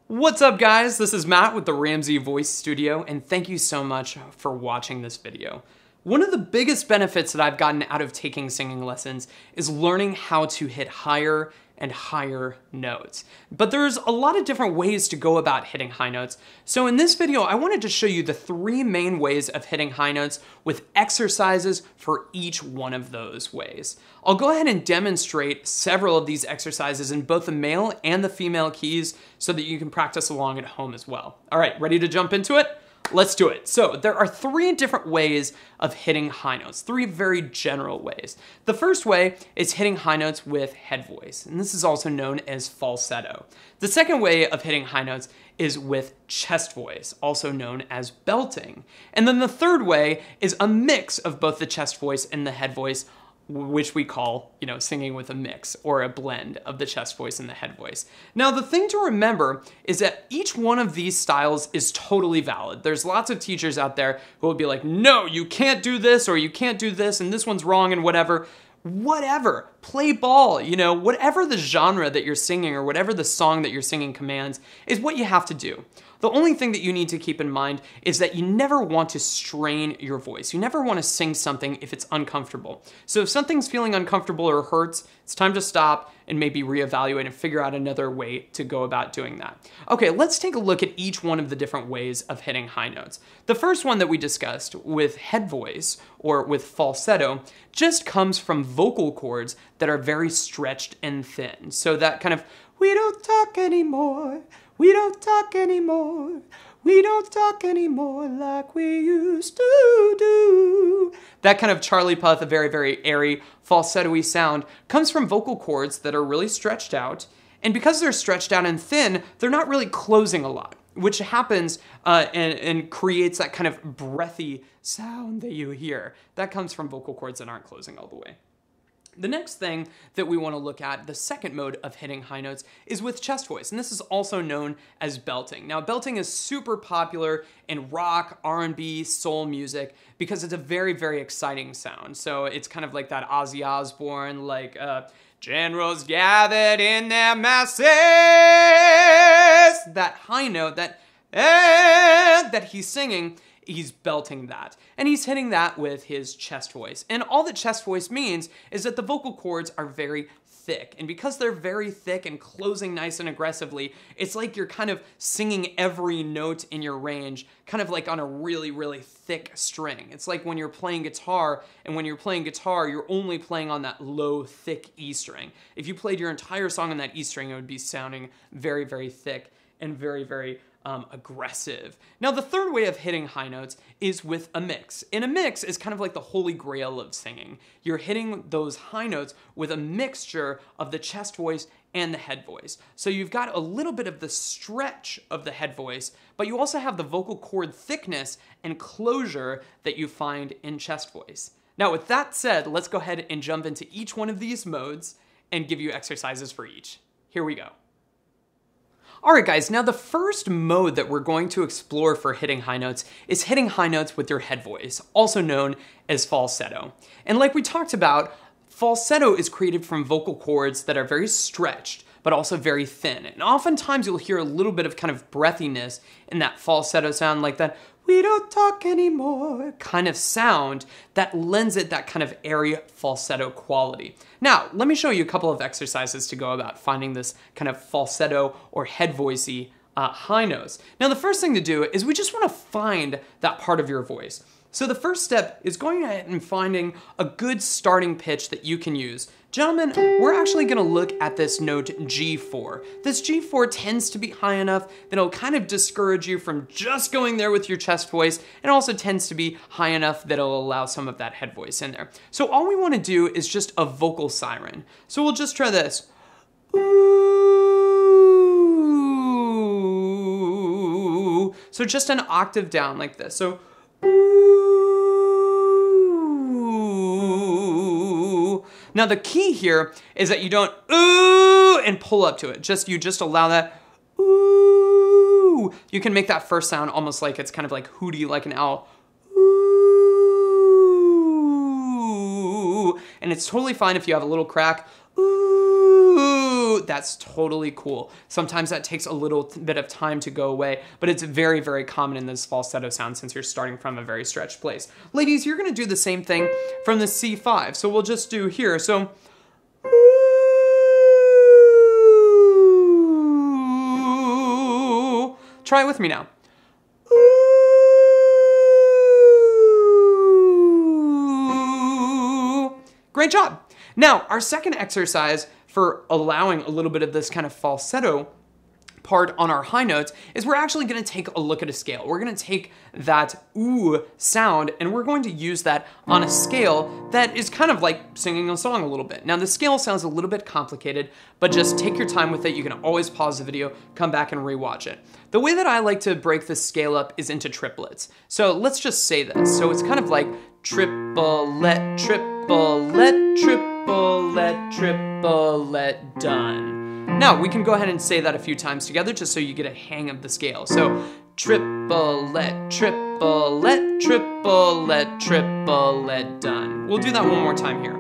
What's up, guys? This is Matt with the Ramsey Voice Studio, and thank you so much for watching this video. One of the biggest benefits that I've gotten out of taking singing lessons is learning how to hit higher and higher notes. But there's a lot of different ways to go about hitting high notes. So in this video, I wanted to show you the three main ways of hitting high notes with exercises for each one of those ways. I'll go ahead and demonstrate several of these exercises in both the male and the female keys so that you can practice along at home as well. All right, ready to jump into it? Let's do it. So there are three different ways of hitting high notes, three very general ways. The first way is hitting high notes with head voice, and this is also known as falsetto. The second way of hitting high notes is with chest voice, also known as belting. And then the third way is a mix of both the chest voice and the head voice, which we call, singing with a mix or a blend of the chest voice and the head voice. Now, the thing to remember is that each one of these styles is totally valid. There's lots of teachers out there who will be like, no, you can't do this, or you can't do this, and this one's wrong, and whatever. Whatever, play ball, whatever the genre that you're singing or whatever the song that you're singing commands is what you have to do. The only thing that you need to keep in mind is that you never want to strain your voice. You never want to sing something if it's uncomfortable. So if something's feeling uncomfortable or hurts, it's time to stop and maybe reevaluate and figure out another way to go about doing that. Okay, let's take a look at each one of the different ways of hitting high notes. The first one that we discussed with head voice or with falsetto just comes from vocal cords that are very stretched and thin. So that kind of, we don't talk anymore. We don't talk anymore. We don't talk anymore like we used to do. That kind of Charlie Puth, a very, very airy, falsetto-y sound, comes from vocal cords that are really stretched out. And because they're stretched out and thin, they're not really closing a lot, which happens and creates that kind of breathy sound that you hear. That comes from vocal cords that aren't closing all the way. The next thing that we want to look at, the second mode of hitting high notes, is with chest voice, and this is also known as belting. Now, belting is super popular in rock, R&B, soul music because it's a very, very exciting sound. So it's kind of like that Ozzy Osbourne, like generals gathered in their masses. That high note, that he's singing, he's belting that. And he's hitting that with his chest voice. And all that chest voice means is that the vocal cords are very thick. And because they're very thick and closing nice and aggressively, it's like you're kind of singing every note in your range, kind of like on a really, really thick string. It's like when you're playing guitar, and when you're playing guitar, you're only playing on that low, thick E string. If you played your entire song on that E string, it would be sounding very, very thick and very, very aggressive. Now, the third way of hitting high notes is with a mix. And a mix is kind of like the holy grail of singing. You're hitting those high notes with a mixture of the chest voice and the head voice. So you've got a little bit of the stretch of the head voice, but you also have the vocal cord thickness and closure that you find in chest voice. Now, with that said, let's go ahead and jump into each one of these modes and give you exercises for each. Here we go. All right, guys, now the first mode that we're going to explore for hitting high notes is hitting high notes with your head voice, also known as falsetto. And like we talked about, falsetto is created from vocal cords that are very stretched, but also very thin. And oftentimes you'll hear a little bit of kind of breathiness in that falsetto sound, like that we don't talk anymore kind of sound that lends it that kind of airy falsetto quality. Now, let me show you a couple of exercises to go about finding this kind of falsetto or head voicey high notes. Now, the first thing to do is we just want to find that part of your voice. So the first step is going ahead and finding a good starting pitch that you can use. Gentlemen, we're actually gonna look at this note G4. This G4 tends to be high enough that it'll kind of discourage you from just going there with your chest voice, and also tends to be high enough that it'll allow some of that head voice in there. So all we wanna do is just a vocal siren. So we'll just try this. Ooh. So just an octave down like this. So now the key here is that you don't ooh and pull up to it. You just allow that ooh. You can make that first sound almost like it's kind of like hooty, like an owl. Ooh. And it's totally fine if you have a little crack. Ooh. that's totally cool. Sometimes that takes a little bit of time to go away, but it's very, very common in this falsetto sound since you're starting from a very stretched place. Ladies, you're gonna do the same thing from the C5. So we'll just do here. So, try it with me now. Great job. Now, our second exercise for allowing a little bit of this kind of falsetto part on our high notes is we're actually gonna take a look at a scale. We're gonna take that ooh sound and we're going to use that on a scale that is kind of like singing a song a little bit. Now the scale sounds a little bit complicated, but just take your time with it. You can always pause the video, come back and rewatch it. The way that I like to break this scale up is into triplets. So let's just say this. So it's kind of like triplet, triplet, triplet, triplet, done. Now, we can go ahead and say that a few times together just so you get a hang of the scale. So, triplet, triplet, triplet, triplet, done. We'll do that one more time here.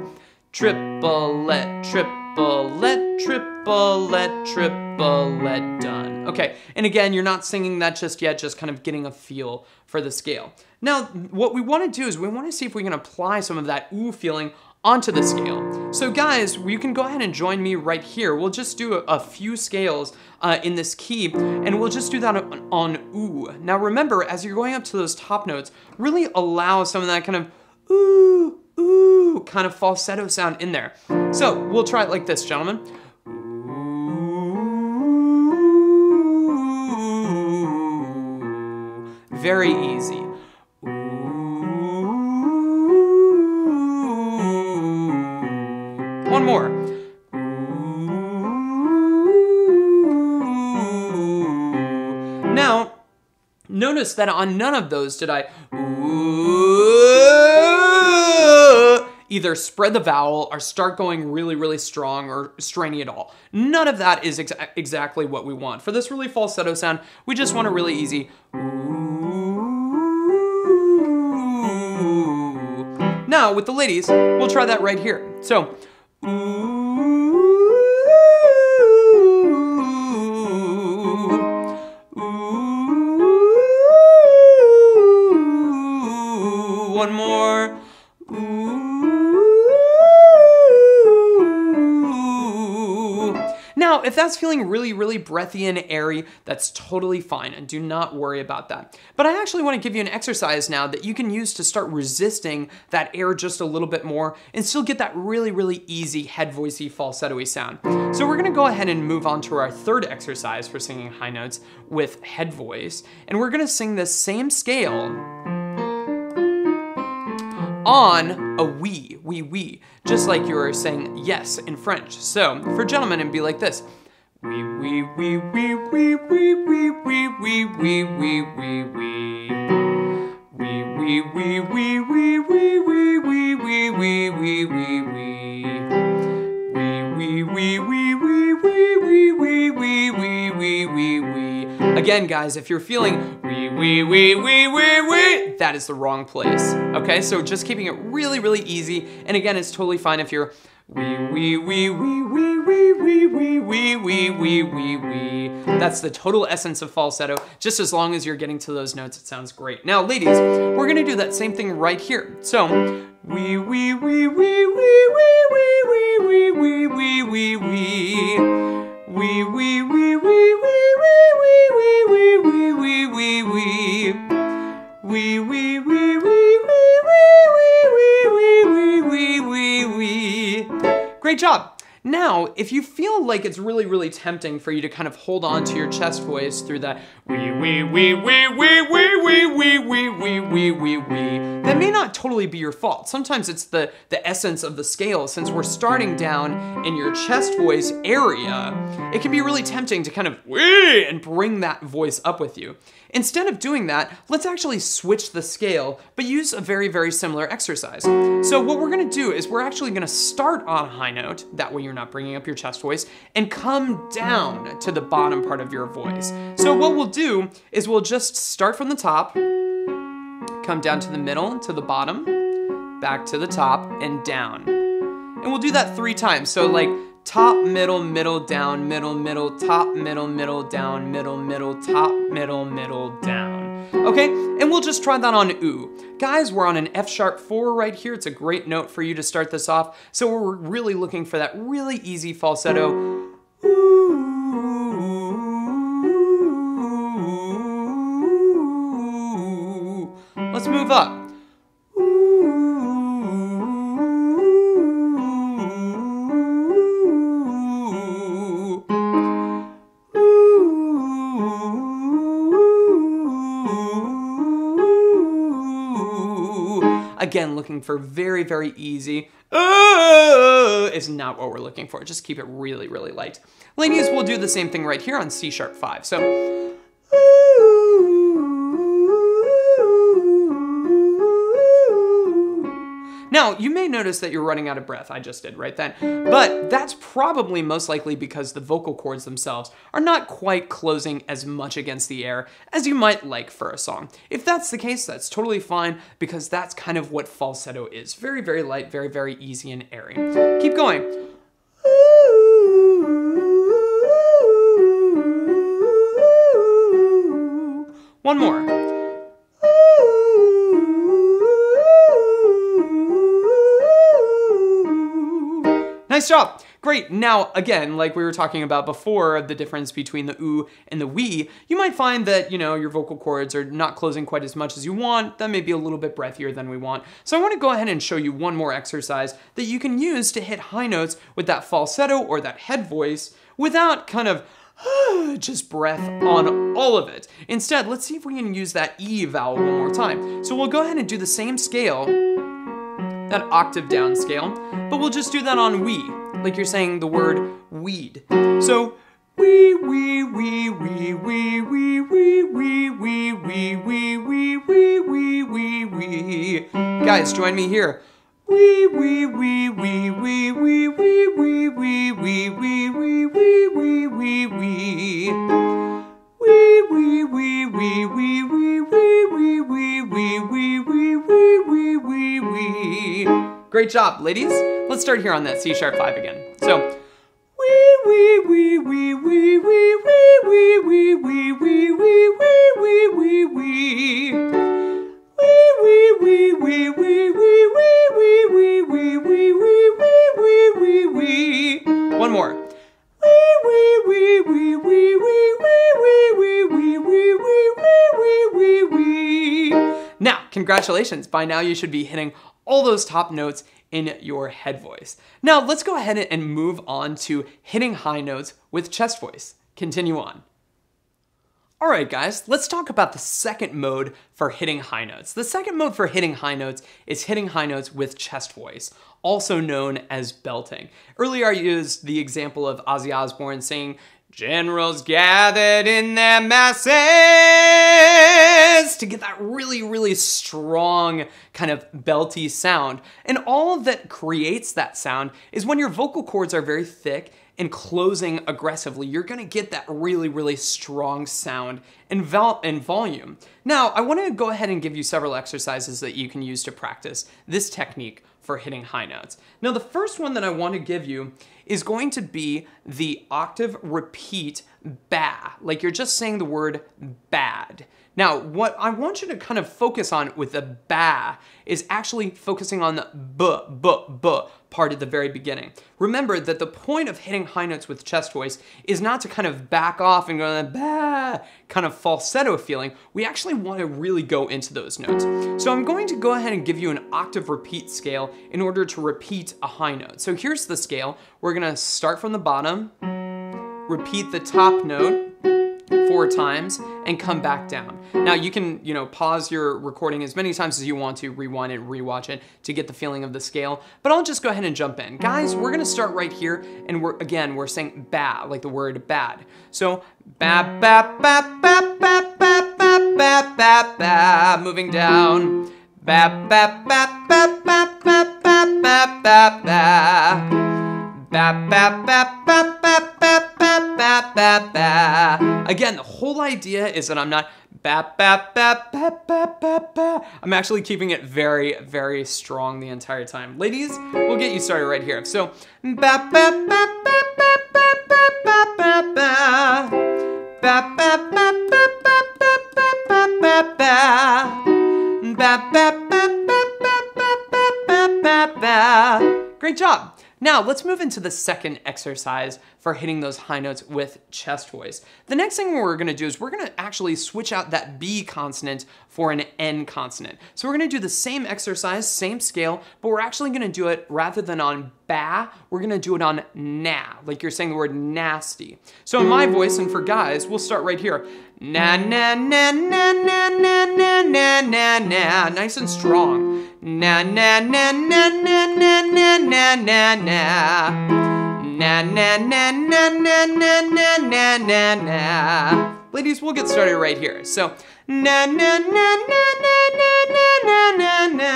Triplet, triplet, triplet, triplet, done. Okay, and again, you're not singing that just yet, just kind of getting a feel for the scale. Now, what we want to do is we want to see if we can apply some of that ooh feeling onto the scale. So guys, you can go ahead and join me right here. We'll just do a few scales in this key, and we'll just do that on ooh. Now remember, as you're going up to those top notes, really allow some of that kind of ooh, ooh, kind of falsetto sound in there. So we'll try it like this, gentlemen. Ooh. Very easy. One more. Now, notice that on none of those did I either spread the vowel or start going really, really strong or strainy at all. None of that is exactly what we want. For this really falsetto sound, we just want a really easy Now, with the ladies, we'll try that right here. So, one more. Now, if that's feeling really, really breathy and airy, that's totally fine, and do not worry about that. But I actually want to give you an exercise now that you can use to start resisting that air just a little bit more and still get that really, really easy head voicey falsetto-y sound. So we're going to go ahead and move on to our third exercise for singing high notes with head voice, and we're going to sing this same scale on a wee, wee, wee, just like you were saying yes in French. So for gentlemen, it'd be like this. Wee, wee, wee, wee, wee, wee, wee, wee, wee, wee, wee, wee, wee. Wee, wee, wee, wee, wee, wee, wee, wee, wee, wee, wee, wee, wee. Wee, wee, wee, wee, wee, wee, wee, wee, wee, wee, wee, wee. Again, guys, if you're feeling wee, wee, wee, wee, wee, wee, that is the wrong place. Okay, so just keeping it really, really easy. And again, it's totally fine if you're wee, wee, wee, wee, wee, wee, wee, wee, wee, wee, wee, wee, wee. That's the total essence of falsetto. Just as long as you're getting to those notes, it sounds great. Now, ladies, we're gonna do that same thing right here. So, wee, wee, wee, wee, wee, wee, wee, wee, wee, wee, wee, wee, wee. Wee, wee, wee, wee, wee, wee, wee, wee, wee, wee, wee, wee, wee. Wee, wee, wee, wee, wee, wee, wee, wee, wee, wee. Great job. Now, if you feel like it's really, really tempting for you to kind of hold on to your chest voice through that wee, wee, wee, wee, wee, wee, wee, wee, wee, wee, wee, wee, wee, that may not totally be your fault. Sometimes it's the essence of the scale. Since we're starting down in your chest voice area, it can be really tempting to kind of wee and bring that voice up with you. Instead of doing that, let's actually switch the scale, but use a very, very similar exercise. So what we're gonna do is we're actually gonna start on a high note, that way you're not bringing up your chest voice, and come down to the bottom part of your voice. So what we'll do is we'll just start from the top, come down to the middle, to the bottom, back to the top, and down. And we'll do that 3 times. So like top, middle, middle, down, middle, middle, top, middle, middle, down, middle, middle, top, middle, middle, down. Okay, and we'll just try that on ooh. Guys, we're on an F sharp 4 right here. It's a great note for you to start this off. So we're really looking for that really easy falsetto. Ooh. Let's move up. Again, looking for very, very easy. Is not what we're looking for. Just keep it really, really light. Ladies, we'll do the same thing right here on C sharp 5. So, now, you may notice that you're running out of breath. I just did right then. But that's probably most likely because the vocal cords themselves are not quite closing as much against the air as you might like for a song. If that's the case, that's totally fine because that's kind of what falsetto is. Very, very light, very, very easy and airy. Keep going. One more. Nice job. Great. Now, again, like we were talking about before, the difference between the ooh and the wee, you might find that, your vocal cords are not closing quite as much as you want. That may be a little bit breathier than we want. So I want to go ahead and show you one more exercise that you can use to hit high notes with that falsetto or that head voice without kind of just breath on all of it. Instead, let's see if we can use that E vowel one more time. So we'll go ahead and do the same scale, that octave down scale, but we'll just do that on wee, like you're saying the word weed. So wee wee wee wee wee wee wee wee wee wee wee wee wee wee wee wee. Guys, join me here. Wee wee wee wee wee wee wee wee wee wee wee wee wee wee wee wee. Wee wee wee wee wee wee wee wee wee wee wee wee wee wee wee. Great job, ladies. Let's start here on that C sharp 5 again. So wee wee wee wee wee wee wee wee wee wee wee wee wee wee wee. Wee wee wee wee wee wee wee wee wee wee wee wee wee wee wee. One more. Wee wee wee wee wee wee wee wee wee wee wee wee wee wee. Now, congratulations. By now you should be hitting all those top notes in your head voice. Now, let's go ahead and move on to hitting high notes with chest voice. Continue on. All right, guys, let's talk about the second mode for hitting high notes. The second mode for hitting high notes is hitting high notes with chest voice, also known as belting. Earlier, I used the example of Ozzy Osbourne saying, "Generals gathered in their masses," to get that really, really strong kind of belty sound. And all that creates that sound is when your vocal cords are very thick and closing aggressively, you're gonna get that really, really strong sound and volume. Now, I wanna go ahead and give you several exercises that you can use to practice this technique for hitting high notes. Now, the first one that I wanna give you is going to be the octave repeat ba, like you're just saying the word bad. Now, what I want you to kind of focus on with the ba is actually focusing on the b part at the very beginning. Remember that the point of hitting high notes with chest voice is not to kind of back off and go to the ba kind of falsetto feeling. We actually want to really go into those notes. So I'm going to go ahead and give you an octave repeat scale in order to repeat a high note. So here's the scale. We're gonna start from the bottom, repeat the top note 4 times, and come back down. Now you can, pause your recording as many times as you want to, rewind it, rewatch it to get the feeling of the scale, but I'll just go ahead and jump in. Guys, we're gonna start right here, and we're saying ba, like the word bad. So, ba, ba, ba, ba, ba, ba, ba, ba, ba, ba, moving down. Ba, ba, ba, ba, ba, ba, ba, ba, ba, ba. Ba, ba, ba, ba, ba, ba, ba, ba, ba, ba, ba. Again, the whole idea is that I'm not ba, ba, ba, ba, ba, ba, ba. I'm actually keeping it very, very strong the entire time. Ladies, we'll get you started right here. So, ba, ba, ba, ba, ba, ba, ba, ba, ba, ba. Ba, ba, ba, ba, ba, ba, ba, ba, ba, ba. Ba, ba, ba, ba, ba, ba, ba, ba, ba. Great job. Now let's move into the second exercise for hitting those high notes with chest voice. The next thing we're gonna do is we're gonna actually switch out that B consonant for an N consonant. So we're gonna do the same exercise, same scale, but we're actually gonna do it rather than on ba, we're gonna do it on na, like you're saying the word nasty. So in my voice, and for guys, we'll start right here. Na, na, na, na, na, na, na, na, na, na, nice and strong. Na, na, na, na, na, na, na, na, na, na. Na, na, na, na, na, na, na, na, na, na. Ladies, we'll get started right here. So, na, na, na, na, na, na, na, na, na.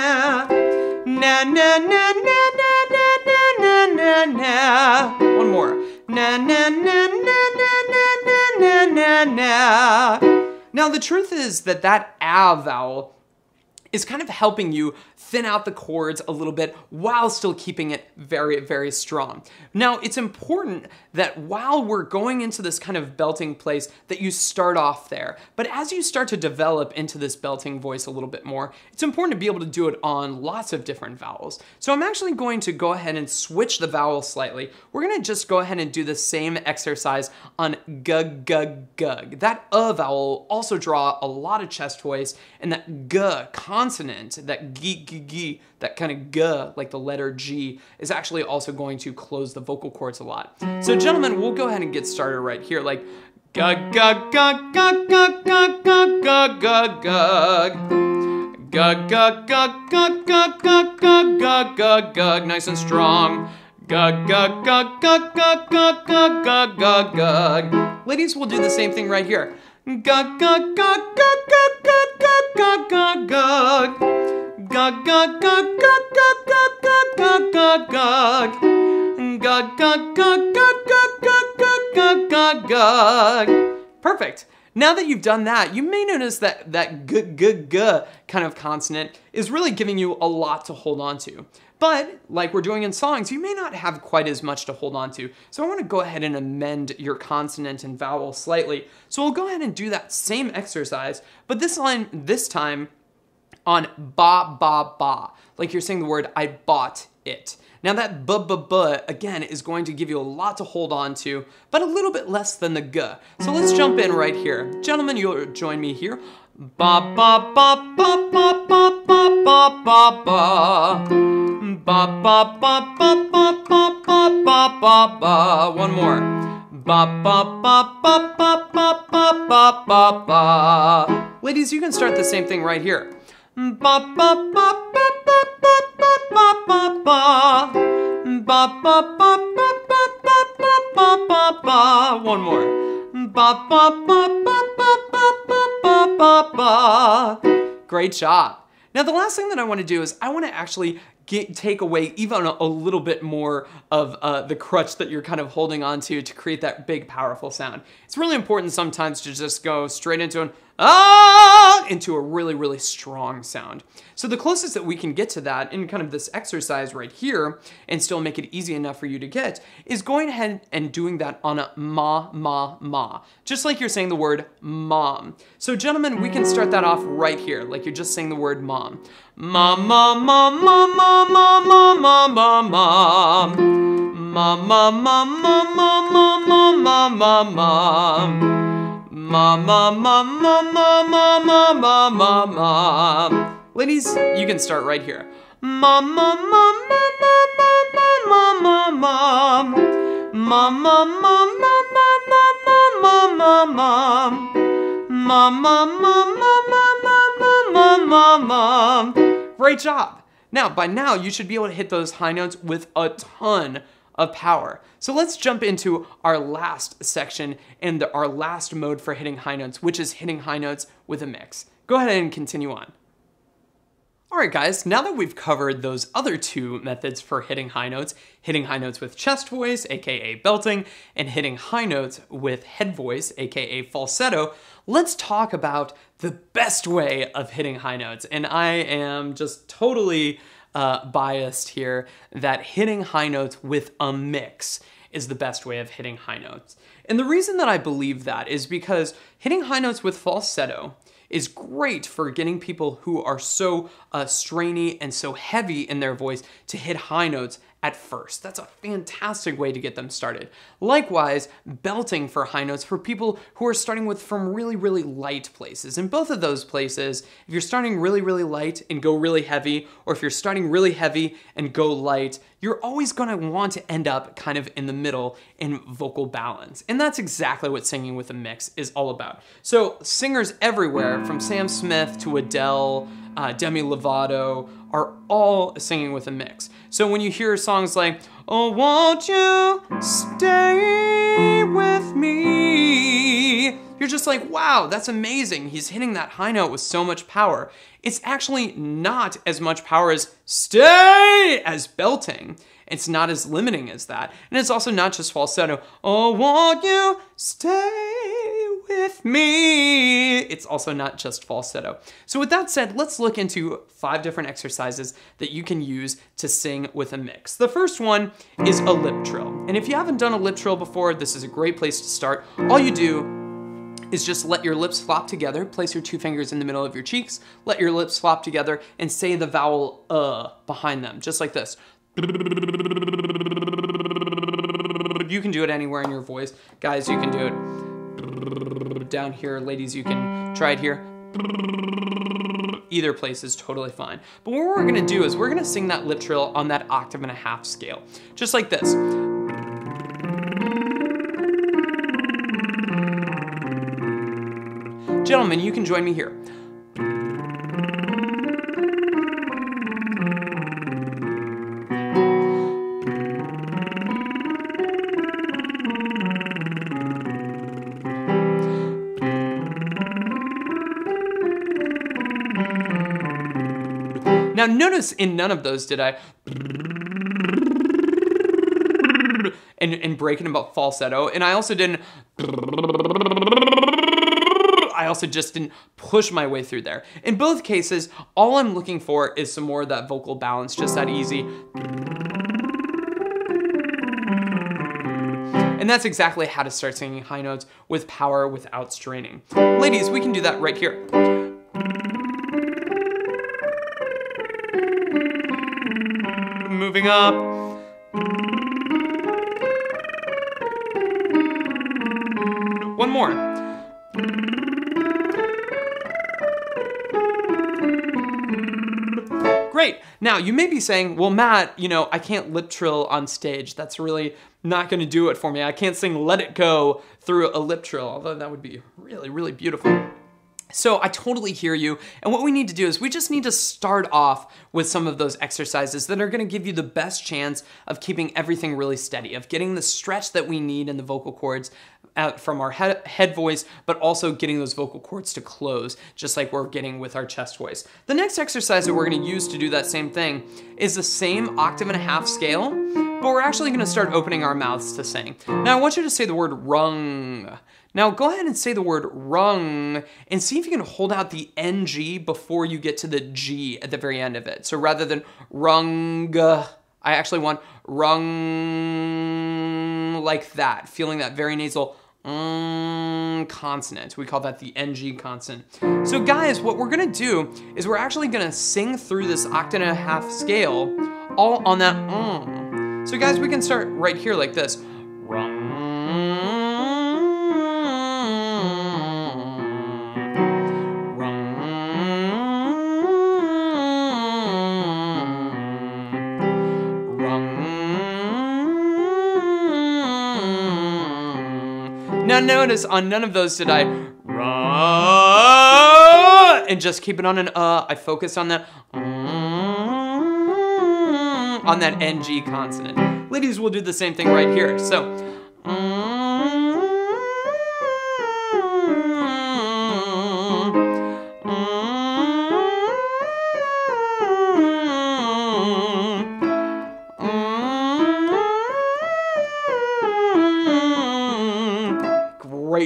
Na, na, na, na, na, na, na, na, na. One more. Na, na, na, na, na, na, na, na, na. Now, the truth is that that A vowel is kind of helping you thin out the chords a little bit while still keeping it very, very strong. Now, it's important that while we're going into this kind of belting place that you start off there. But as you start to develop into this belting voice a little bit more, it's important to be able to do it on lots of different vowels. So I'm actually going to go ahead and switch the vowel slightly. We're gonna just go ahead and do the same exercise on gug, gug, gug. That vowel will also draw a lot of chest voice, and that g consonant, that g, g, g, that kind of g, like the letter G, is actually also going to close the vocal cords a lot. So gentlemen, we'll go ahead and get started right here, like gug, gug, gug, gug, gug, gug, gug, gug, gug, gug. Gug, gug, gug, gug, gug, gug, gug, gug, gug, gug, nice and strong. Gug, gug, gug, gug, gug, gug, gug, gug, gug, gug. Ladies, we'll do the same thing right here. Gug, gug, gug, gug, gug, gug, gug, gug, gug. Gug, gug, gug, gug, gug, gug, gug, gug, gug. Gug, gug, gug, gug, gug, gug, gug, gug, gug. Perfect. Now that you've done that, you may notice that that g, g, g kind of consonant is really giving you a lot to hold on to. But like we're doing in songs, you may not have quite as much to hold on to. So I want to go ahead and amend your consonant and vowel slightly. So we'll go ahead and do that same exercise, but this time on ba, ba, ba. Like you're saying the word, I bought it. Now that b, b, b, again, is going to give you a lot to hold on to, but a little bit less than the g. So let's jump in right here. Gentlemen, you'll join me here. Ba, ba, ba, ba, ba, ba, ba, ba, ba, ba. Ba, ba, ba, ba, ba, ba, ba, ba, ba, ba. One more. Ba, ba, ba, ba, ba, ba, ba, ba, ba, ba. Ladies, you can start the same thing right here. Ba, ba, ba, ba, ba, ba, ba, ba, ba, ba. Ba, ba, ba, ba, ba, ba, ba, ba, ba, ba. One more. Ba, ba, ba, ba, ba, ba, ba, ba, ba. Great job. Now the last thing that I want to do is I want to actually take away even a little bit more of the crutch that you're kind of holding on to create that big, powerful sound. It's really important sometimes to just go straight into an into a really, really strong sound. So the closest that we can get to that in kind of this exercise right here and still make it easy enough for you to get is going ahead and doing that on a ma, ma, ma. Just like you're saying the word mom. So gentlemen, we can start that off right here, like you're just saying the word mom. Ma, ma, ma, ma, ma, ma, ma, ma, ma, ma. Ma, ma, ma, ma, ma, ma, ma, ma, ma. Ma, ma, ma, ma, ma, ma, ma, ma, ma, ma. Ladies, you can start right here. Ma, ma, ma, ma, ma, ma, ma, ma, ma. Ma, ma, ma, ma, ma, ma, ma, ma, ma. Ma, ma, ma, ma, ma, ma, ma, ma. Great job. Now, by now, you should be able to hit those high notes with a ton of power. So let's jump into our last section and our last mode for hitting high notes, which is hitting high notes with a mix. Go ahead and continue on. Alright guys, now that we've covered those other two methods for hitting high notes with chest voice, aka belting, and hitting high notes with head voice, aka falsetto, let's talk about the best way of hitting high notes. And I am just totally biased here that hitting high notes with a mix is the best way of hitting high notes. And the reason that I believe that is because hitting high notes with falsetto is great for getting people who are so strainy and so heavy in their voice to hit high notes at first. That's a fantastic way to get them started. Likewise, belting for high notes for people who are starting from really, really light places. In both of those places, if you're starting really, really light and go really heavy, or if you're starting really heavy and go light, you're always gonna want to end up kind of in the middle in vocal balance. And that's exactly what singing with a mix is all about. So singers everywhere, from Sam Smith to Adele, Demi Lovato, are all singing with a mix. So when you hear songs like, "Oh, won't you stay with me?" you're just like, wow, that's amazing. He's hitting that high note with so much power. It's actually not as much power as stay as belting. It's not as limiting as that. And it's also not just falsetto. "Oh, won't you stay with me?" It's also not just falsetto. So with that said, let's look into 5 different exercises that you can use to sing with a mix. The first one is a lip trill. And if you haven't done a lip trill before, this is a great place to start. All you do is just let your lips flop together, place your 2 fingers in the middle of your cheeks, let your lips flop together, and say the vowel behind them, just like this. You can do it anywhere in your voice. Guys, you can do it down here. Ladies, you can try it here. Either place is totally fine. But what we're gonna do is we're gonna sing that lip trill on that 1.5 scale, just like this. Gentlemen, you can join me here. Now notice in none of those did I and break it about falsetto, and I also just didn't push my way through there. In both cases, all I'm looking for is some more of that vocal balance, just that easy. And that's exactly how to start singing high notes with power without straining. Ladies, we can do that right here. Moving up. One more. Great. Now, you may be saying, well, Matt, I can't lip trill on stage. That's really not going to do it for me. I can't sing Let It Go through a lip trill, although that would be really, really beautiful. So I totally hear you, and what we need to do is we just need to start off with some of those exercises that are gonna give you the best chance of keeping everything really steady, of getting the stretch that we need in the vocal cords from our head voice, but also getting those vocal cords to close, just like we're getting with our chest voice. The next exercise that we're gonna use to do that same thing is the same 1.5 scale, but we're actually gonna start opening our mouths to sing. Now I want you to say the word rung. Now go ahead and say the word rung and see if you can hold out the NG before you get to the G at the very end of it. So rather than rung, I actually want rung like that, feeling that very nasal consonant. We call that the NG consonant. So guys, what we're gonna do is we're actually gonna sing through this 1.5 scale all on that So guys, we can start right here like this. Now notice on none of those did I and just keep it on an I focused on that NG consonant. Ladies will do the same thing right here. So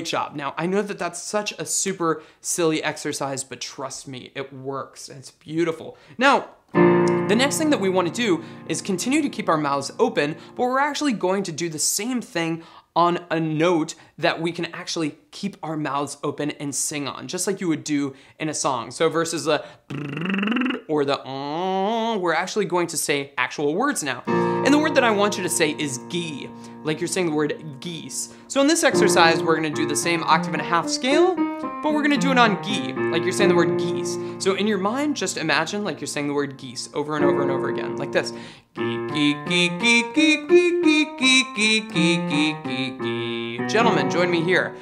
Great job. Now, I know that that's such a super silly exercise, but trust me, it works. It's beautiful. Now, the next thing that we want to do is continue to keep our mouths open, but we're actually going to do the same thing on a note that we can actually keep our mouths open and sing on, just like you would do in a song. So versus the or the we're actually going to say actual words now. And the word that I want you to say is gee, like you're saying the word geese. So in this exercise, we're gonna do the same octave and a half scale, but we're gonna do it on gee, like you're saying the word geese. So in your mind, just imagine like you're saying the word geese over and over and over again, like this. Gentlemen, join me here.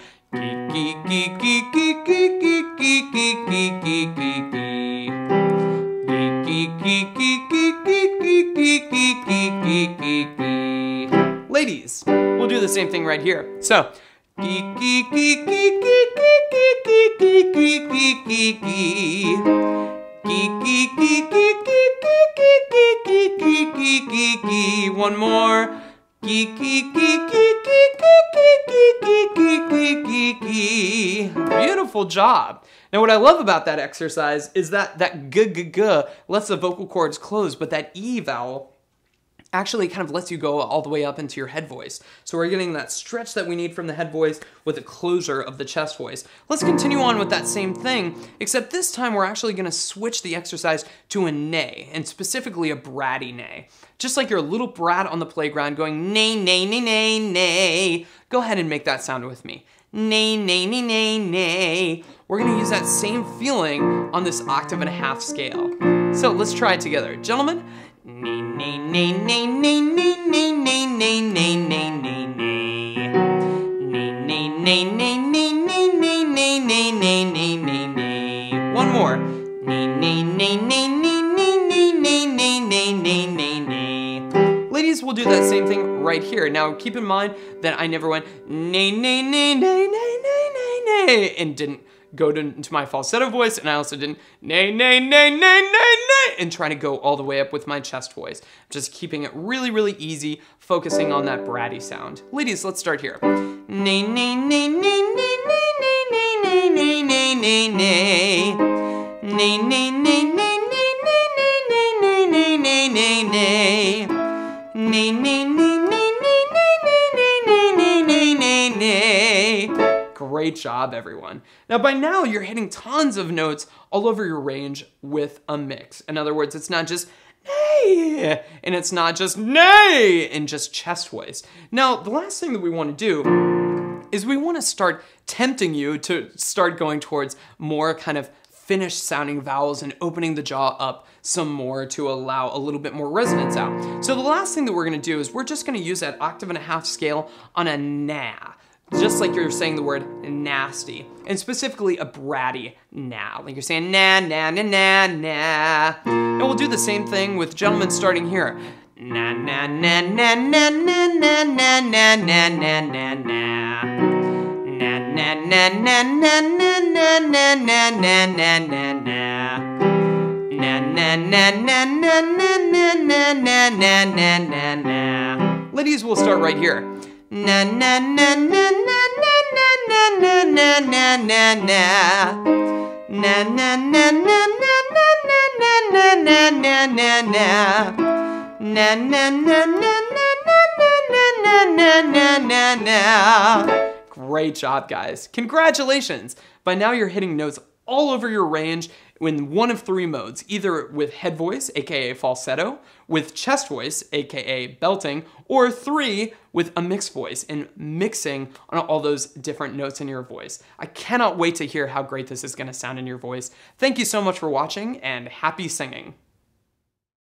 Ladies, we'll do the same thing right here. So, one more. Beautiful job. Now what I love about that exercise is that g lets the vocal cords close, but that E vowel actually kind of lets you go all the way up into your head voice. So we're getting that stretch that we need from the head voice with the closure of the chest voice. Let's continue on with that same thing, except this time we're actually gonna switch the exercise to a neigh, and specifically a bratty neigh. Just like you're a little brat on the playground going neigh, neigh, neigh, neigh, neigh. Go ahead and make that sound with me. Neigh, neigh, neigh, neigh, neigh. We're gonna use that same feeling on this octave and a half scale. So let's try it together. Gentlemen, neigh, neigh, neigh, neigh, neigh, neigh, neigh, neigh, neigh, neigh, neigh, neigh, neigh. Neigh, neigh, neigh, neigh, neigh, neigh, neigh, neigh, neigh, neigh, neigh, neigh, neigh. One more. Neigh, neigh, neigh, neigh, neigh, neigh, neigh, neigh, neigh, neigh, neigh, neigh, neigh. Ladies, we'll do that same thing right here. Now, keep in mind that I never went neigh, neigh, neigh, neigh, neigh, neigh, neigh, neigh, and didn't go into my falsetto voice, and I also didn't neigh, neigh, neigh, neigh, neigh, neigh, and try to go all the way up with my chest voice. Just keeping it really, really easy, focusing on that bratty sound. Ladies, let's start here. Neigh, neigh, neigh, neigh, neigh, neigh, neigh, neigh, neigh, neigh, neigh, neigh. Neigh, neigh, neigh, neigh, neigh, neigh, neigh, neigh, neigh, neigh, neigh. Neigh, neigh, neigh, neigh, neigh, neigh, neigh, neigh, neigh. Great job, everyone. Now, by now, you're hitting tons of notes all over your range with a mix. In other words, it's not just neigh, and it's not just neigh, and just chest voice. Now, the last thing that we want to do is we want to start tempting you to start going towards more kind of finished sounding vowels and opening the jaw up some more to allow a little bit more resonance out. So the last thing that we're going to do is we're just going to use that octave and a half scale on a na. Just like you're saying the word nasty, and specifically a bratty na, like you're saying na, na, na, na, na. And we'll do the same thing with gentlemen starting here. Na, na, na, na, na, na, na, na, na, na, na, na, na. Na, na, na, na, na, na, na, na, na, na, na, na, na. Na, na, na, na, na, na, na, na, na, na, na, na, na. Ladies, we'll start right here. Na na na na na na na na na na na na. Na na na na na na na na na na na na. Na na na na na na na na na. Great job, guys. Congratulations. By now you're hitting notes all over your range in one of three modes, either with head voice, aka falsetto, with chest voice, aka belting, or three, with a mixed voice and mixing on all those different notes in your voice. I cannot wait to hear how great this is gonna sound in your voice. Thank you so much for watching, and happy singing.